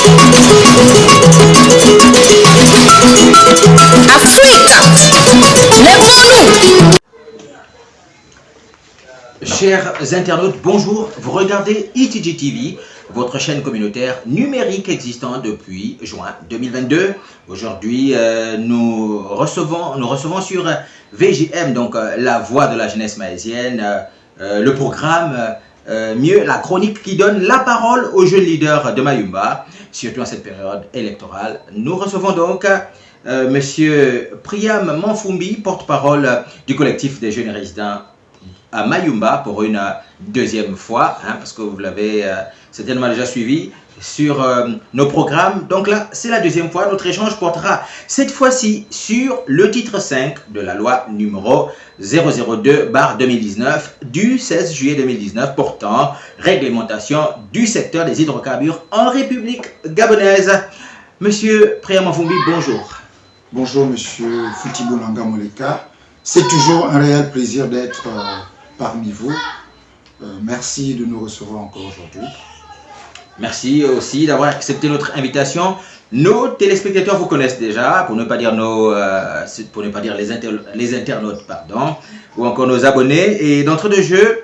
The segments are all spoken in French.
Lèvons-nous. Chers internautes, bonjour. Vous regardez ETG TV, votre chaîne communautaire numérique existant depuis juin 2022. Aujourd'hui, nous recevons sur VJM, donc la voix de la jeunesse mahésienne, le programme mieux la chronique qui donne la parole aux jeunes leaders de Mayumba, surtout en cette période électorale. Nous recevons donc Monsieur Priam Manfumbi, porte-parole du collectif des jeunes résidents à Mayumba pour une deuxième fois, parce que vous l'avez certainement déjà suivi sur nos programmes. Donc là, c'est la deuxième fois. Notre échange portera cette fois-ci sur le titre 5 de la loi numéro 002/2019 du 16 juillet 2019 portant réglementation du secteur des hydrocarbures en République gabonaise. Monsieur Priam Manfumbi, bonjour. Bonjour, monsieur Foutibo Langa Moleka. C'est toujours un réel plaisir d'être parmi vous. Merci de nous recevoir encore aujourd'hui. Merci aussi d'avoir accepté notre invitation. Nos téléspectateurs vous connaissent déjà, pour ne pas dire les internautes, pardon, ou encore nos abonnés. Et d'entrée de jeu,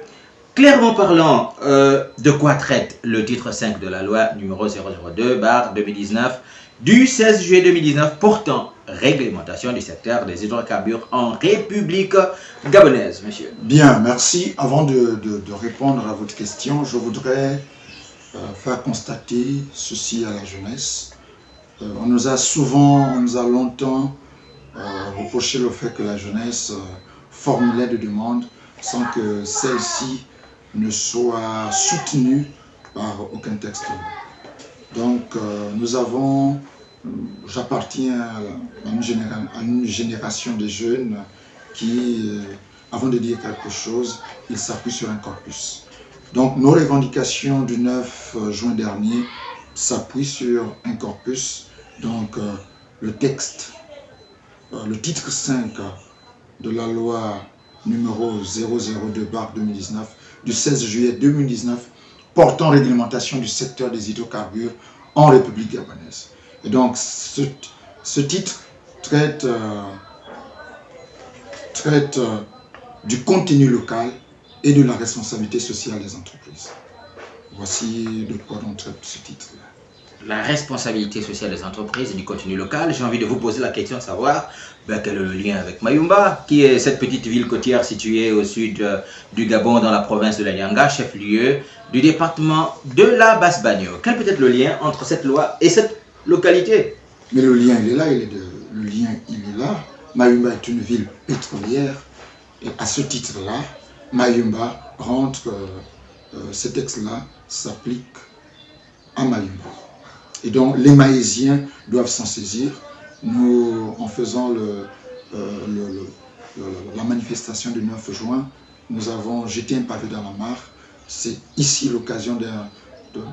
clairement parlant, de quoi traite le titre 5 de la loi numéro 002/2019 du 16 juillet 2019 portant réglementation du secteur des hydrocarbures en République gabonaise, monsieur. Bien, merci. Avant de répondre à votre question, je voudrais faire constater ceci à la jeunesse. On nous a longtemps reproché le fait que la jeunesse formulait des demandes sans que celles-ci ne soient soutenues par aucun texte. Donc, j'appartiens à une génération de jeunes qui, avant de dire quelque chose, ils s'appuient sur un corpus. Donc, nos revendications du 9 juin dernier s'appuient sur un corpus. Donc, le texte, le titre 5 de la loi numéro 002/2019 du 16 juillet 2019 portant réglementation du secteur des hydrocarbures en République gabonaise. Et donc, ce titre traite du contenu local et de la responsabilité sociale des entreprises. Voici de quoi on traite ce titre-là. La responsabilité sociale des entreprises et du contenu local. J'ai envie de vous poser la question de savoir quel est le lien avec Mayumba, qui est cette petite ville côtière située au sud du Gabon, dans la province de la Nyanga, chef-lieu du département de la Basse-Bagno. Quel peut être le lien entre cette loi et cette localité? Mais le lien, il est là, il est là. Mayumba est une ville pétrolière et à ce titre-là, Mayumba rentre, ce texte-là s'applique à Mayumba. Et donc les Mahésiens doivent s'en saisir. Nous, en faisant la manifestation du 9 juin, nous avons jeté un pavé dans la mare. C'est ici l'occasion de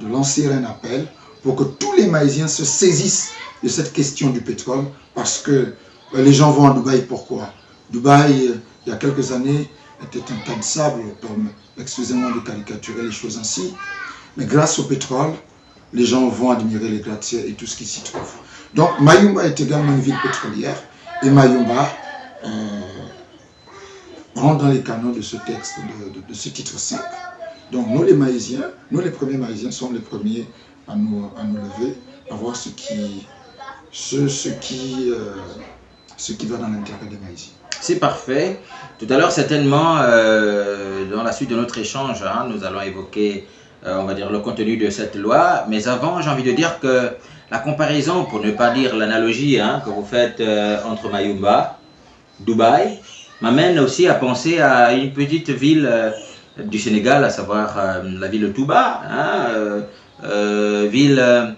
lancer un appel pour que tous les Mahésiens se saisissent de cette question du pétrole, parce que les gens vont à Dubaï. Pourquoi? Dubaï, il y a quelques années, était un tas de sable, excusez-moi de caricaturer les choses ainsi, mais grâce au pétrole, les gens vont admirer les glaciers et tout ce qui s'y trouve. Donc Mayumba est également une ville pétrolière, et Mayumba rentre dans les canons de ce texte, de ce titre 5. Donc nous les Mahésiens, nous les premiers Mahésiens sommes les premiers à nous lever, à voir ce qui va dans l'intérêt des Mahésiens. C'est parfait. Tout à l'heure, certainement, dans la suite de notre échange, nous allons évoquer, on va dire, le contenu de cette loi. Mais avant, j'ai envie de dire que la comparaison, pour ne pas dire l'analogie que vous faites entre Mayumba, Dubaï, m'amène aussi à penser à une petite ville du Sénégal, à savoir la ville de Touba, ville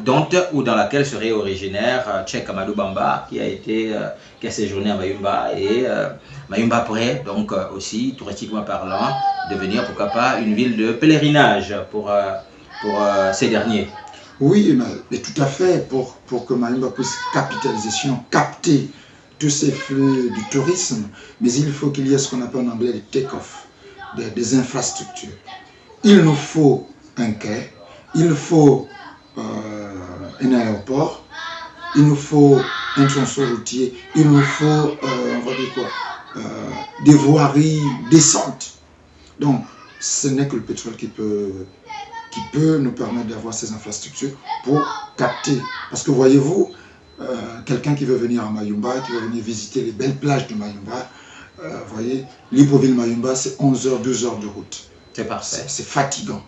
dans laquelle serait originaire Cheikh Amadou Bamba, qui a séjourné à Mayumba, et Mayumba pourrait donc aussi, touristiquement parlant, devenir pourquoi pas une ville de pèlerinage pour ces derniers. Oui, mais tout à fait, pour que Mayumba puisse capter tous ces flux du tourisme, mais il faut qu'il y ait ce qu'on appelle en anglais des take-off, des infrastructures. Il nous faut un quai, il faut un aéroport, il nous faut un tronçon routier, il nous faut, on va dire quoi, des voiries décentes. Donc, ce n'est que le pétrole qui peut nous permettre d'avoir ces infrastructures pour capter. Parce que voyez-vous, quelqu'un qui veut venir à Mayumba, qui veut venir visiter les belles plages de Mayumba, voyez, Libreville-Mayumba, c'est 11 heures, 12 heures de route. C'est parfait. C'est fatigant.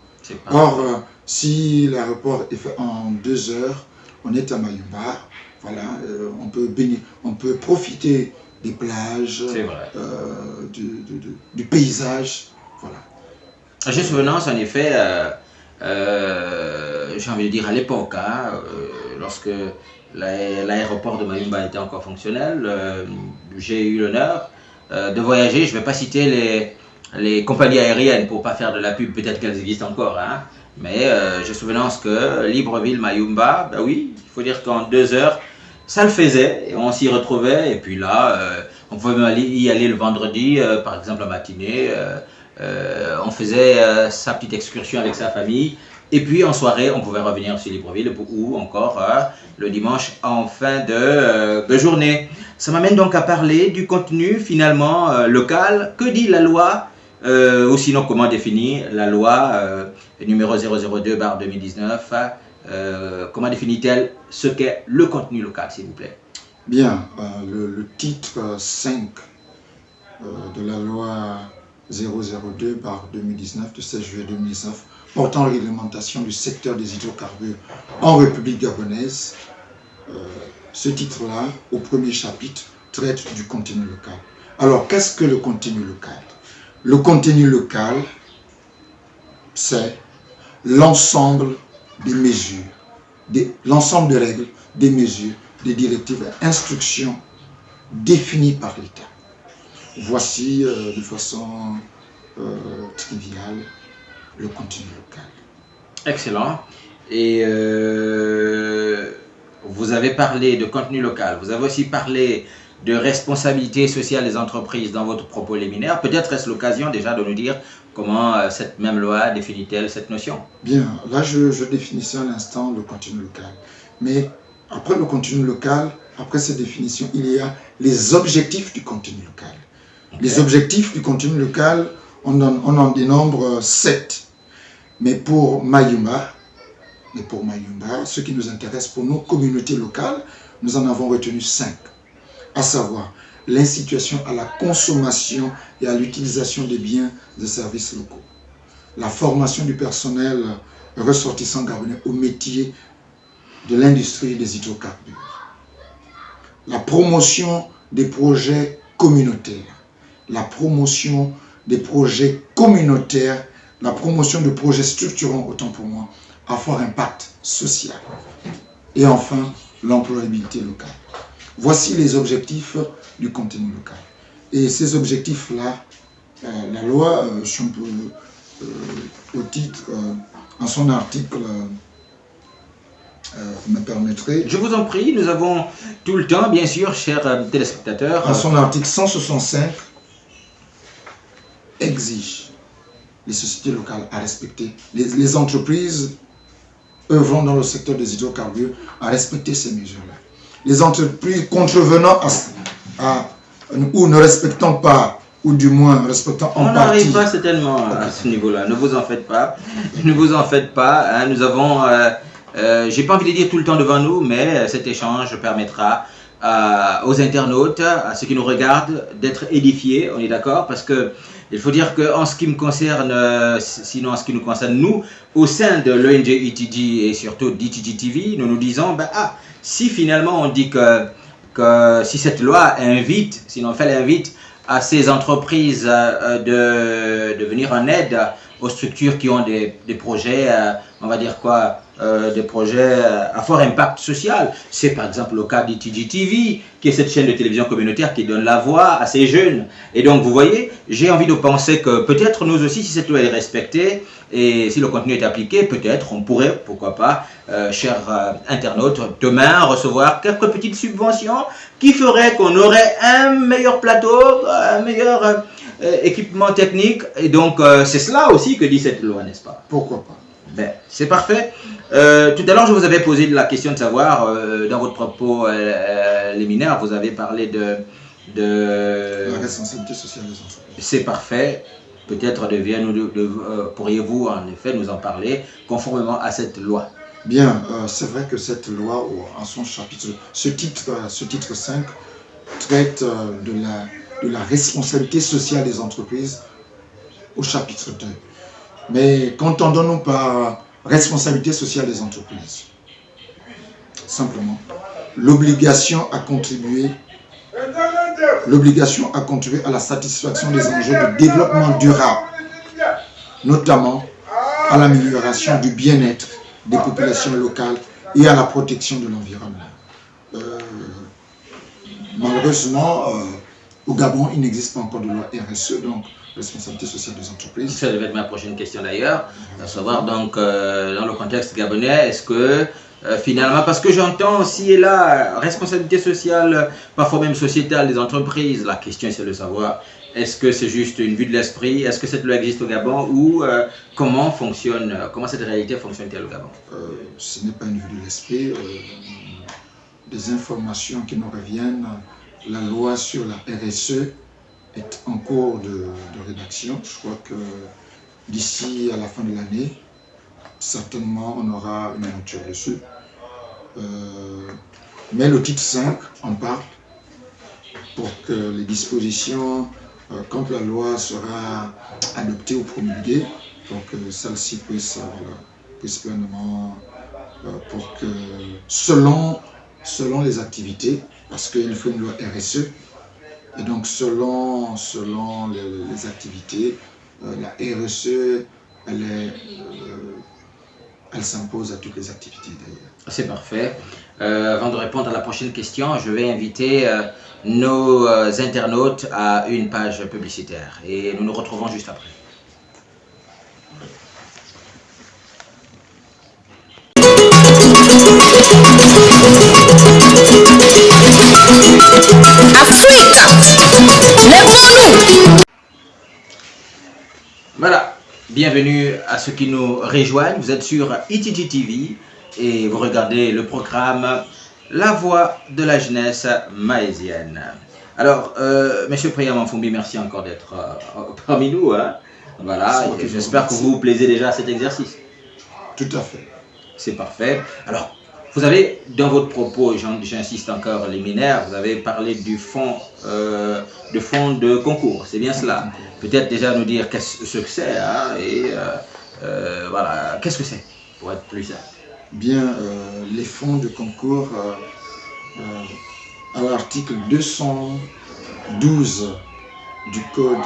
Parfait. Or, si l'aéroport est fait en 2 heures, on est à Mayumba, voilà, on peut profiter des plages, du paysage, voilà. J'ai souvenance, en effet, j'ai envie de dire à l'époque, lorsque l'aéroport de Mayumba était encore fonctionnel, j'ai eu l'honneur de voyager. Je ne vais pas citer les compagnies aériennes pour ne pas faire de la pub, peut-être qu'elles existent encore, mais j'ai souvenance que Libreville-Mayumba, ben oui, il faut dire qu'en 2 heures, ça le faisait, et on s'y retrouvait, et puis là, on pouvait même y aller le vendredi, par exemple en matinée, on faisait sa petite excursion avec sa famille, et puis en soirée, on pouvait revenir sur Libreville, ou encore le dimanche en fin de journée. Ça m'amène donc à parler du contenu finalement local. Que dit la loi, ou sinon comment définir la loi numéro 002/2019, comment définit-elle ce qu'est le contenu local, s'il vous plaît? Bien, le titre 5 de la loi 002/2019 de 16 juillet 2019 portant réglementation du secteur des hydrocarbures en République gabonaise, ce titre-là, au premier chapitre, traite du contenu local. Alors, qu'est-ce que le contenu local? Le contenu local, c'est l'ensemble des mesures, l'ensemble des règles, des mesures, des directives et instructions définies par l'État. Voici de façon triviale le contenu local. Excellent. Et vous avez parlé de contenu local, vous avez aussi parlé de responsabilité sociale des entreprises dans votre propos liminaire. Peut-être est-ce l'occasion déjà de nous dire comment cette même loi définit-elle cette notion? Bien, là je définissais à l'instant le contenu local. Mais après le contenu local, après cette définition, il y a les objectifs du contenu local. Okay. Les objectifs du contenu local, on en dénombre 7. Mais pour Mayumba, ce qui nous intéresse pour nos communautés locales, nous en avons retenu 5. À savoir, l'incitation à la consommation et à l'utilisation des biens et services locaux. La formation du personnel ressortissant gabonais au métier de l'industrie des hydrocarbures. La promotion des projets communautaires. La promotion des projets communautaires, la promotion de projets structurants, autant pour moi, à fort impact social. Et enfin, l'employabilité locale. Voici les objectifs du contenu local. Et ces objectifs-là, la loi, au titre, en son article, vous me permettrez. Je vous en prie, nous avons tout le temps, bien sûr, chers téléspectateurs. En son article 165, exige les sociétés locales à respecter, les entreprises œuvrant dans le secteur des hydrocarbures à respecter ces mesures-là. Les entreprises contrevenant ou ne respectant pas, ou du moins respectant en partie. On n'arrive pas certainement à ce niveau-là, ne vous en faites pas. Ne vous en faites pas. Nous avons, j'ai pas envie de dire tout le temps devant nous, mais cet échange permettra aux internautes, à ceux qui nous regardent, d'être édifiés, on est d'accord? Parce que il faut dire qu'en ce qui me concerne, sinon en ce qui nous concerne, nous, au sein de l'ONG ETG et surtout d'ETG TV, nous nous disons, si finalement on dit que si cette loi invite, sinon elle invite à ces entreprises de venir en aide aux structures qui ont des projets, on va dire quoi, des projets à fort impact social. C'est par exemple le cas d'ETG TV, qui est cette chaîne de télévision communautaire qui donne la voix à ces jeunes. Et donc vous voyez, j'ai envie de penser que peut-être nous aussi, si cette loi est respectée et si le contenu est appliqué, peut-être on pourrait, pourquoi pas, chers internautes, demain recevoir quelques petites subventions qui feraient qu'on aurait un meilleur plateau, un meilleur équipement technique. Et donc c'est cela aussi que dit cette loi, n'est-ce pas? Pourquoi pas? Ben, c'est parfait. Tout à l'heure, je vous avais posé la question de savoir, dans votre propos liminaire, vous avez parlé La responsabilité sociale des entreprises. C'est parfait. Peut-être pourriez-vous en effet nous en parler conformément à cette loi. Bien, c'est vrai que cette loi, en son chapitre, ce titre 5, traite de la responsabilité sociale des entreprises au chapitre 2. Mais qu'entendons-nous par responsabilité sociale des entreprises? Simplement, l'obligation à contribuer à la satisfaction des enjeux de développement durable, notamment à l'amélioration du bien-être des populations locales et à la protection de l'environnement. Malheureusement, au Gabon, il n'existe pas encore de loi RSE, donc responsabilité sociale des entreprises. Ça devait être ma prochaine question d'ailleurs, à savoir donc dans le contexte gabonais, est-ce que finalement, parce que j'entends aussi et là, responsabilité sociale, parfois même sociétale des entreprises, la question c'est de savoir, est-ce que c'est juste une vue de l'esprit, est-ce que cette loi existe au Gabon ou comment cette réalité fonctionne-t-elle au Gabon? Ce n'est pas une vue de l'esprit, des informations qui nous reviennent, la loi sur la RSE est en cours de rédaction. Je crois que d'ici à la fin de l'année, certainement on aura une mouture dessus. Mais le titre 5 en parle pour que les dispositions, quand la loi sera adoptée ou promulguée, pour que celle-ci puisse pleinement, pour que selon les activités, parce qu'il faut une loi RSE, et donc selon les activités, la RSE, elle s'impose à toutes les activités d'ailleurs. C'est parfait. Avant de répondre à la prochaine question, je vais inviter nos internautes à une page publicitaire et nous nous retrouvons juste après. Voilà, bienvenue à ceux qui nous rejoignent. Vous êtes sur ITG TV et vous regardez le programme La Voix de la jeunesse mahésienne. Alors, Monsieur Priam Fumbi, merci encore d'être parmi nous. Hein. Voilà, j'espère que vous vous plaisez déjà à cet exercice. Tout à fait. C'est parfait. Alors, vous avez, dans votre propos, j'insiste encore liminaire, vous avez parlé du fonds de concours, c'est bien cela. Peut-être déjà nous dire ce que c'est, hein, et voilà, qu'est-ce que c'est, pour être plus simple. Bien, les fonds de concours, à l'article 212 du code,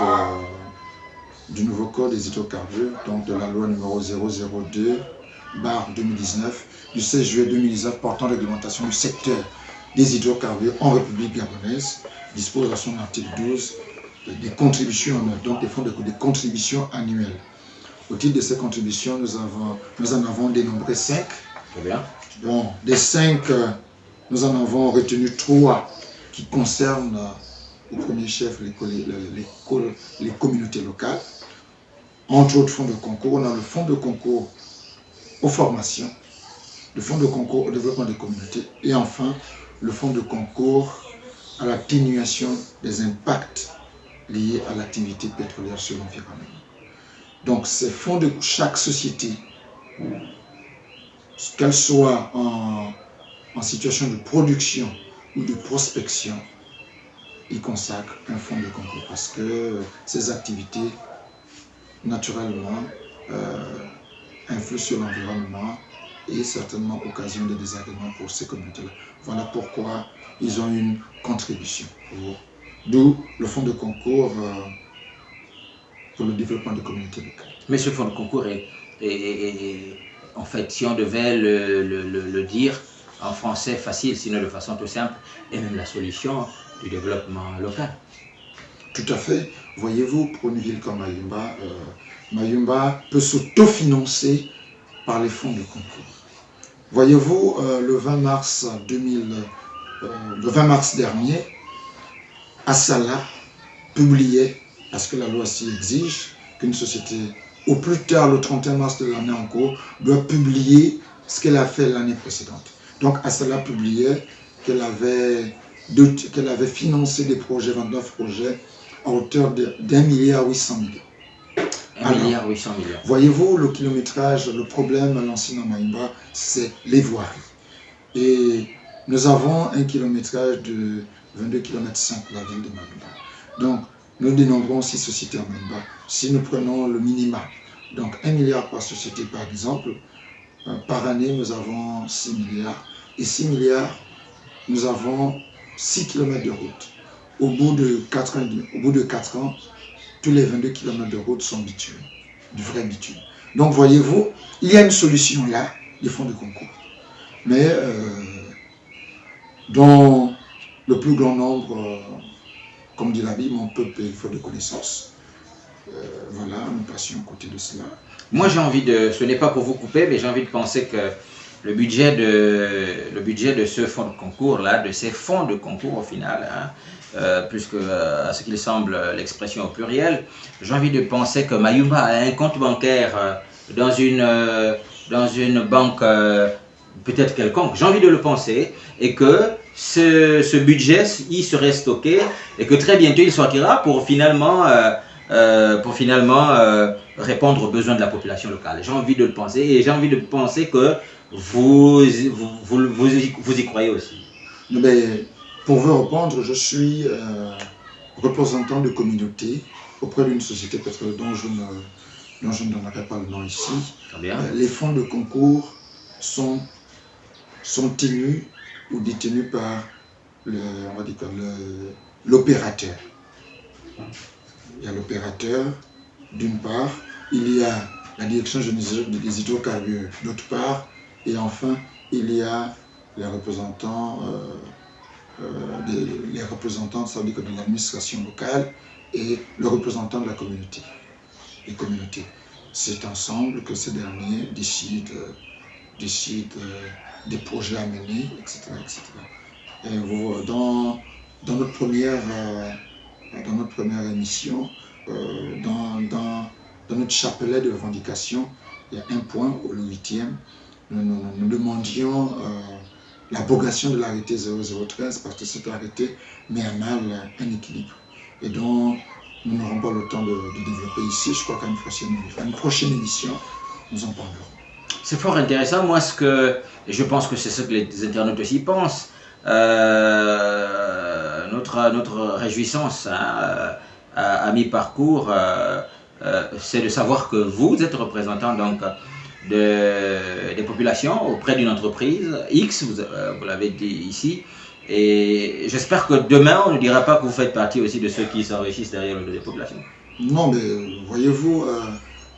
du nouveau code des hydrocarbures, donc de la loi numéro 002/2019, du 16 juillet 2019 portant réglementation du secteur des hydrocarbures en République gabonaise, dispose à son article 12 des contributions, donc des fonds de contributions annuelles. Au titre de ces contributions, nous en avons dénombré 5. Très bien. Bon, des 5, nous en avons retenu 3 qui concernent au premier chef les communautés locales. Entre autres fonds de concours, on a le fonds de concours aux formations, le fonds de concours au développement des communautés et enfin le fonds de concours à l'atténuation des impacts liés à l'activité pétrolière sur l'environnement. Donc ces fonds de chaque société, qu'elle soit en situation de production ou de prospection, il consacre un fonds de concours parce que ces activités naturellement influent sur l'environnement et certainement occasionnent des désagréments pour ces communautés-là. Voilà pourquoi ils ont une contribution. D'où le fonds de concours pour le développement des communautés locales. Mais ce fonds de concours est en fait, si on devait le dire en français facile, sinon de façon tout simple, est même la solution du développement local. Tout à fait. Voyez-vous, pour une ville comme Mayumba, Mayumba peut s'autofinancer par les fonds de concours. Voyez-vous, le 20 mars dernier, Assala publiait, parce que la loi s'y exige, qu'une société au plus tard le 31 mars de l'année en cours, doit publier ce qu'elle a fait l'année précédente. Donc Assala publiait qu'elle avait financé des projets, 29 projets, à hauteur d'1,8 milliard. 1,8 milliard. Voyez-vous, le kilométrage, le problème à Lansina Maïmba, c'est les voiries. Et nous avons un kilométrage de 22,5 km la ville de Maïmba. Donc, nous dénombrons 6 sociétés à Maïmba. Si nous prenons le minimum, donc 1 milliard par société par exemple, par année nous avons 6 milliards. Et 6 milliards, nous avons 6 km de route. Au bout de 4 ans, tous les 22 km de route sont bitumes, du vrai bitume. Donc voyez-vous, il y a une solution là, les fonds de concours. Mais dans le plus grand nombre, comme dit la Bible, mon peuple est fait de connaissances. Voilà, nous passions à côté de cela. Moi j'ai envie de, ce n'est pas pour vous couper, mais j'ai envie de penser que le budget de ce fonds de concours là, de ces fonds de concours au final, hein, puisque à ce qu'il semble l'expression au pluriel, j'ai envie de penser que Mayumba a un compte bancaire dans une banque peut-être quelconque, j'ai envie de le penser, et que ce budget il serait stocké et que très bientôt il sortira pour finalement répondre aux besoins de la population locale. J'ai envie de le penser et j'ai envie de penser que vous y croyez aussi. Mais pour vous répondre, je suis représentant de communauté auprès d'une société pétrolière dont je ne donnerai pas le nom ici. Très bien. Les fonds de concours sont tenus ou détenus par l'opérateur. Il y a l'opérateur d'une part, il y a la direction des hydrocarbures d'autre part, et enfin il y a les représentants, ça veut dire de l'administration locale et le représentant de la communauté, les communautés. C'est ensemble que ces derniers décident des projets à mener, etc. etc. Et dans notre première émission, dans notre chapelet de revendication, il y a un point, le 8e, nous demandions l'abrogation de l'arrêté 0013 parce que cet arrêté met à mal un équilibre. Et donc, nous n'aurons pas le temps de développer ici. Je crois qu'à une prochaine émission, nous en parlerons. C'est fort intéressant. Moi, je pense que c'est ce que les internautes aussi pensent. Notre réjouissance à mi-parcours, c'est de savoir que vous êtes représentant donc des populations auprès d'une entreprise X, vous l'avez dit ici, et j'espère que demain on ne dira pas que vous faites partie aussi de ceux qui s'enrichissent derrière les populations. Non, mais voyez-vous,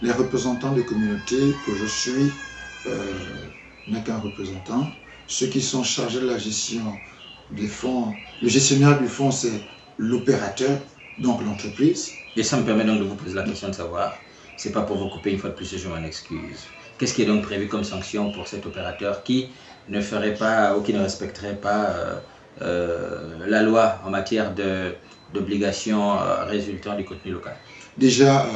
les représentants des communautés que je suis n'est qu'un représentant. Ceux qui sont chargés de la gestion des fonds, le gestionnaire du fonds, c'est l'opérateur, donc l'entreprise. Et ça me permet donc de vous poser la question de savoir, c'est pas pour vous couper une fois de plus, je m'en excuse. Qu'est-ce qui est donc prévu comme sanction pour cet opérateur qui ne ferait pas ou qui ne respecterait pas la loi en matière d'obligations résultant du contenu local? Déjà,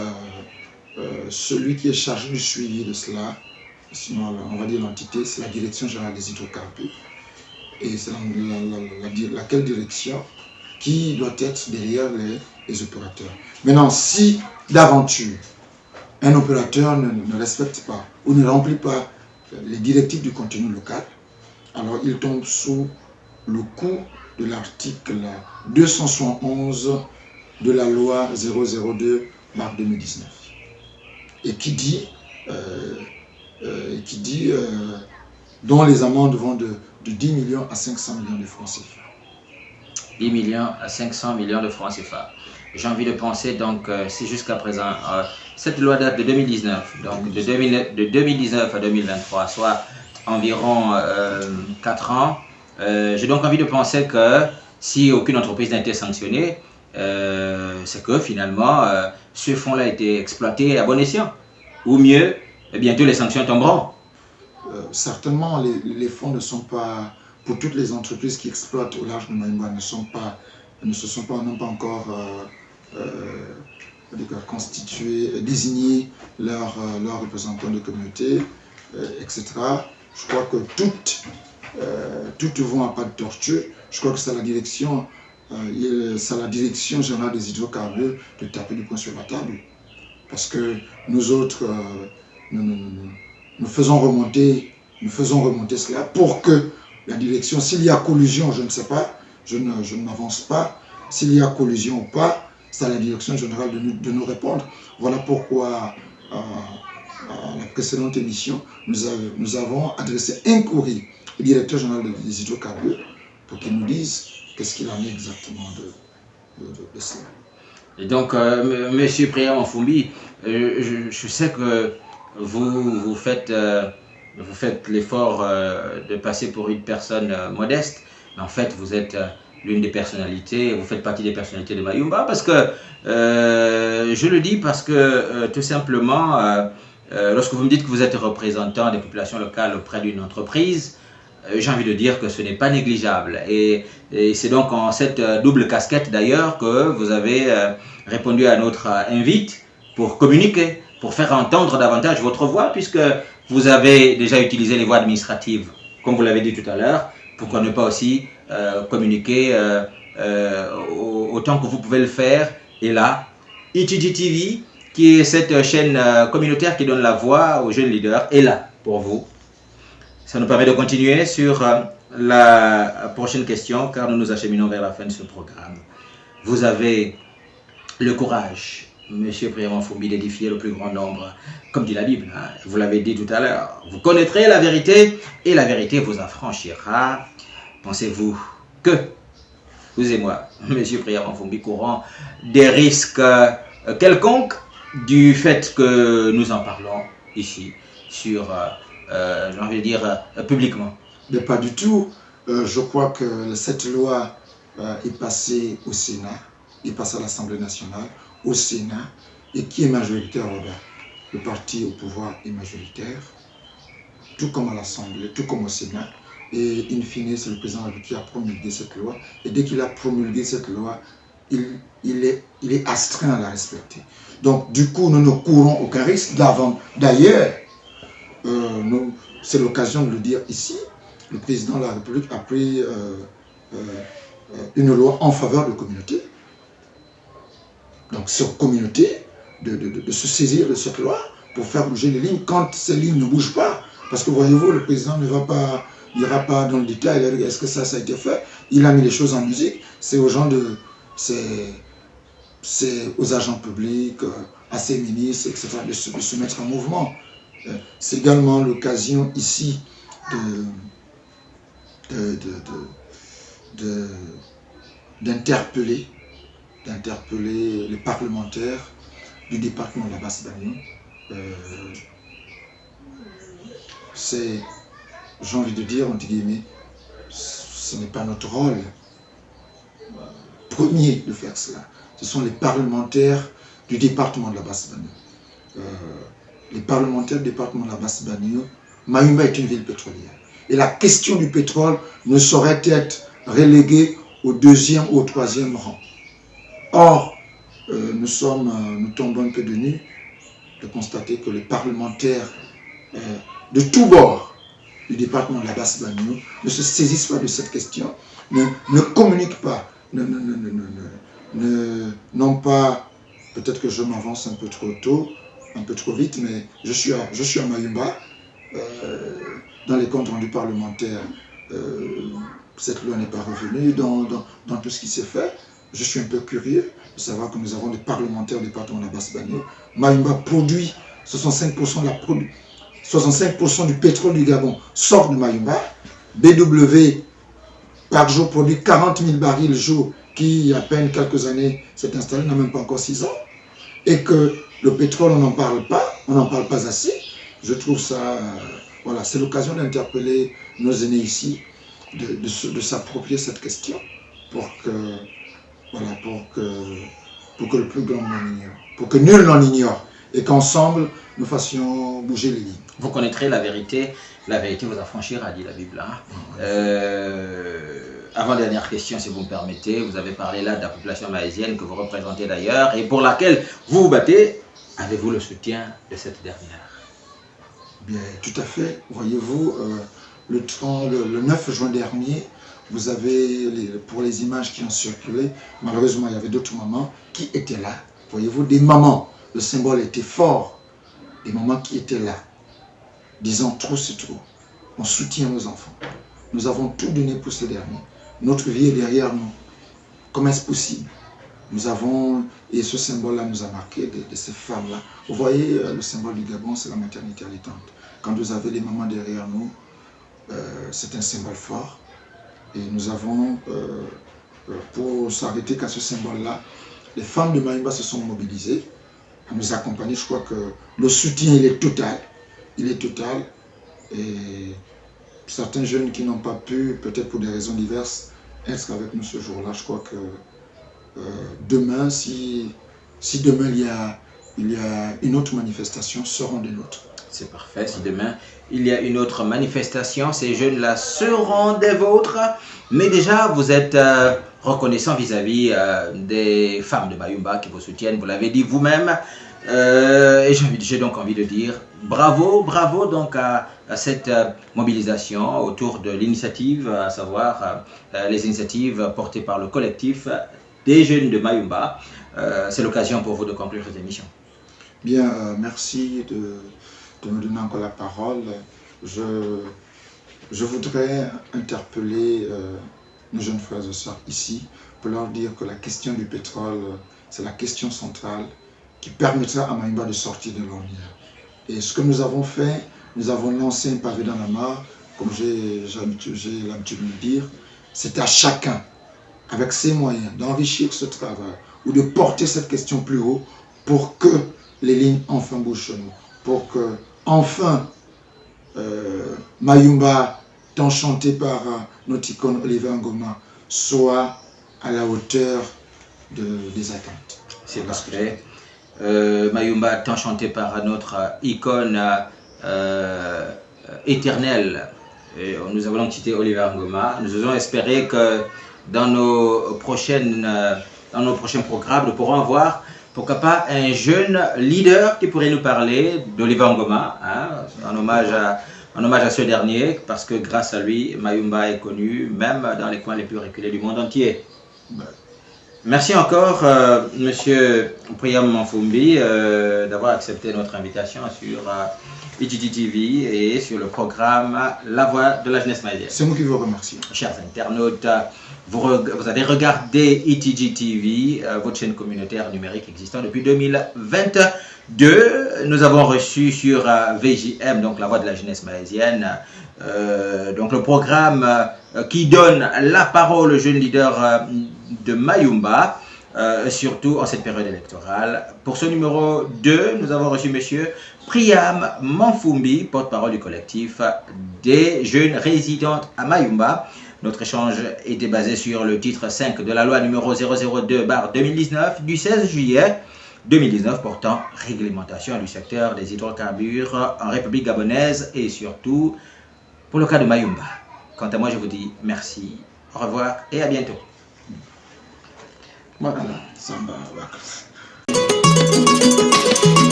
celui qui est chargé du suivi de cela, sinon on va dire l'entité, c'est la Direction générale des hydrocarbures. Et c'est laquelle direction qui doit être derrière les opérateurs. Maintenant, si d'aventure, un opérateur ne respecte pas ou ne remplit pas les directives du contenu local, alors il tombe sous le coup de l'article 271 de la loi 002/2019 et qui dit dont les amendes vont de 10 millions à 500 millions de francs CFA. 10 millions à 500 millions de francs CFA. J'ai envie de penser donc, si jusqu'à présent, cette loi date de 2019, donc de 2019 à 2023, soit environ 4 ans, j'ai donc envie de penser que si aucune entreprise n'a été sanctionnée, c'est que finalement, ce fonds-là a été exploité à bon escient. Ou mieux, bientôt les sanctions tomberont. Certainement, les fonds ne sont pas, pour toutes les entreprises qui exploitent au large de Maïmba, n'ont pas encore constituer, désigner leurs représentants de communauté, etc. Je crois que toutes vont à pas de tortue. Je crois que c'est la direction générale des hydrocarbures de taper du poing sur la table. Parce que nous autres, nous faisons remonter cela pour que la direction, s'il y a collusion, je ne sais pas, je n'avance pas, s'il y a collusion ou pas, c'est à la direction générale de nous répondre. Voilà pourquoi, à la précédente émission, nous avons adressé un courrier au directeur général des hydrocarbures pour qu'il nous dise qu'est-ce qu'il en est exactement de cela. Et donc, Monsieur Priam Mfumbi, je sais que vous faites l'effort de passer pour une personne modeste, mais en fait, vous êtes l'une des personnalités, vous faites partie des personnalités de Mayumba, parce que, je le dis parce que, tout simplement, lorsque vous me dites que vous êtes représentant des populations locales auprès d'une entreprise, j'ai envie de dire que ce n'est pas négligeable. Et c'est donc en cette double casquette d'ailleurs que vous avez répondu à notre invite pour communiquer, pour faire entendre davantage votre voix, puisque vous avez déjà utilisé les voies administratives, comme vous l'avez dit tout à l'heure. Pourquoi ne pas aussi communiquer autant que vous pouvez le faire. Et là, ITG TV, qui est cette chaîne communautaire qui donne la voix aux jeunes leaders, est là pour vous. Ça nous permet de continuer sur la prochaine question, car nous nous acheminons vers la fin de ce programme. Vous avez le courage, Monsieur Priam Mfumbi, d'édifier le plus grand nombre, comme dit la Bible, hein, vous l'avez dit tout à l'heure. Vous connaîtrez la vérité, et la vérité vous affranchira. Pensez-vous que, vous et moi, Monsieur Priam Mfumbi, courons des risques quelconques du fait que nous en parlons ici, sur... j'ai envie de dire publiquement? Mais pas du tout. Je crois que cette loi est passée au Sénat, est passée à l'Assemblée nationale, au Sénat, et qui est majoritaire là-bas? Le parti au pouvoir est majoritaire, tout comme à l'Assemblée, tout comme au Sénat. Et in fine, c'est le président qui a promulgué cette loi. Et dès qu'il a promulgué cette loi, il est astreint à la respecter. Donc, du coup, nous ne courons aucun risque. D'ailleurs, c'est l'occasion de le dire ici, le président de la République a pris une loi en faveur de communauté. Donc c'est aux communautés de se saisir de cette loi pour faire bouger les lignes quand ces lignes ne bougent pas. Parce que voyez-vous, le président n'ira pas dans le détail, est-ce que ça a été fait? Il a mis les choses en musique, c'est aux gens c'est aux agents publics, à ses ministres, etc., de se mettre en mouvement. C'est également l'occasion ici d'interpeller les parlementaires du département de la Basse-Banio. C'est, j'ai envie de dire, entre guillemets, ce n'est pas notre rôle premier de faire cela. Ce sont les parlementaires du département de la Basse-Banio. Les parlementaires du département de la Basse-Banio, Mayumba est une ville pétrolière. Et la question du pétrole ne saurait être reléguée au deuxième ou au troisième rang. Or, nous tombons un peu de nu de constater que les parlementaires de tous bords du département de la Basse-Banio ne se saisissent pas de cette question, ne communiquent pas, n'ont pas, peut-être que je m'avance un peu trop tôt, un peu trop vite, mais je suis à Mayumba, dans les comptes rendus parlementaires, cette loi n'est pas revenue dans tout ce qui s'est fait. Je suis un peu curieux de savoir que nous avons des parlementaires du département de la Basse-Banio. Mayumba produit 65% du pétrole du Gabon sort de Mayumba. BW, par jour, produit 40 000 barils jour, qui, il y a à peine quelques années, s'est installé, n'a même pas encore 6 ans. Et que le pétrole, on n'en parle pas assez. Je trouve ça, voilà, c'est l'occasion d'interpeller nos aînés ici, de s'approprier cette question pour que le plus grand n'en ignore, pour que nul n'en ignore, et qu'ensemble, nous fassions bouger les lignes. Vous connaîtrez la vérité vous affranchira, dit la Bible. Hein. Avant-dernière question, si vous me permettez. Vous avez parlé là de la population maïsienne que vous représentez d'ailleurs et pour laquelle vous vous battez. Avez-vous le soutien de cette dernière? Bien, tout à fait. Voyez-vous, le 9 juin dernier, vous avez, pour les images qui ont circulé, malheureusement, il y avait d'autres mamans qui étaient là. Voyez-vous, des mamans, le symbole était fort. Des mamans qui étaient là, disant trop c'est trop. On soutient nos enfants. Nous avons tout donné pour ces derniers. Notre vie est derrière nous. Comment est-ce possible? Nous avons, et ce symbole-là nous a marqué de ces femmes-là. Vous voyez, le symbole du Gabon, c'est la maternité allaitante. Quand vous avez les mamans derrière nous, c'est un symbole fort. Et nous avons, pour s'arrêter qu'à ce symbole-là, les femmes de Mayumba se sont mobilisées à nous accompagner. Je crois que le soutien, il est total. Il est total. Et certains jeunes qui n'ont pas pu, peut-être pour des raisons diverses, être avec nous ce jour-là, je crois que demain, si demain il y a une autre manifestation, seront des nôtres. C'est parfait. Si demain il y a une autre manifestation, ces jeunes-là seront des vôtres. Mais déjà, vous êtes reconnaissant vis-à-vis des femmes de Mayumba qui vous soutiennent. Vous l'avez dit vous-même. Et j'ai donc envie de dire bravo, bravo donc à cette mobilisation autour de l'initiative, à savoir les initiatives portées par le collectif des jeunes de Mayumba. C'est l'occasion pour vous de conclure cette émission. Bien, merci de me donner encore la parole. Je voudrais interpeller nos jeunes frères et sœurs ici pour leur dire que la question du pétrole, c'est la question centrale qui permettra à Mayumba de sortir de l'ornière. Et ce que nous avons fait, nous avons lancé un pavé dans la mare, comme j'ai l'habitude de le dire, c'est à chacun, avec ses moyens, d'enrichir ce travail ou de porter cette question plus haut pour que les lignes enfin bougent chez nous, pour que enfin Mayumba, tant chanté par notre icône Oliver Ngoma, soit à la hauteur des attentes. C'est parfait. Mayumba, tant chanté par notre icône éternelle. Et nous avons cité Oliver Ngoma. Nous osons espérer que dans nos prochains programmes, nous pourrons avoir, pourquoi pas, un jeune leader qui pourrait nous parler d'Oliver Ngoma, hein, en hommage à ce dernier, parce que grâce à lui, Mayumba est connu, même dans les coins les plus reculés du monde entier. Merci encore, Monsieur Priam Manfumbi, d'avoir accepté notre invitation sur ITG TV et sur le programme La Voix de la Jeunesse Maïsienne. C'est moi qui vous remercie. Chers internautes, vous avez regardé ITG TV, votre chaîne communautaire numérique existant depuis 2022. Nous avons reçu sur VJM, donc La Voix de la Jeunesse Maïsienne, donc le programme qui donne la parole aux jeunes leaders de Mayumba, surtout en cette période électorale. Pour ce numéro 2, nous avons reçu M. Priam Manfumbi, porte-parole du collectif des jeunes résidentes à Mayumba. Notre échange était basé sur le titre 5 de la loi numéro 002/2019 du 16 juillet 2019 portant réglementation du secteur des hydrocarbures en République gabonaise et surtout pour le cas de Mayumba. Quant à moi, je vous dis merci, au revoir et à bientôt. Voilà, ça va.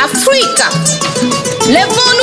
Africa, levons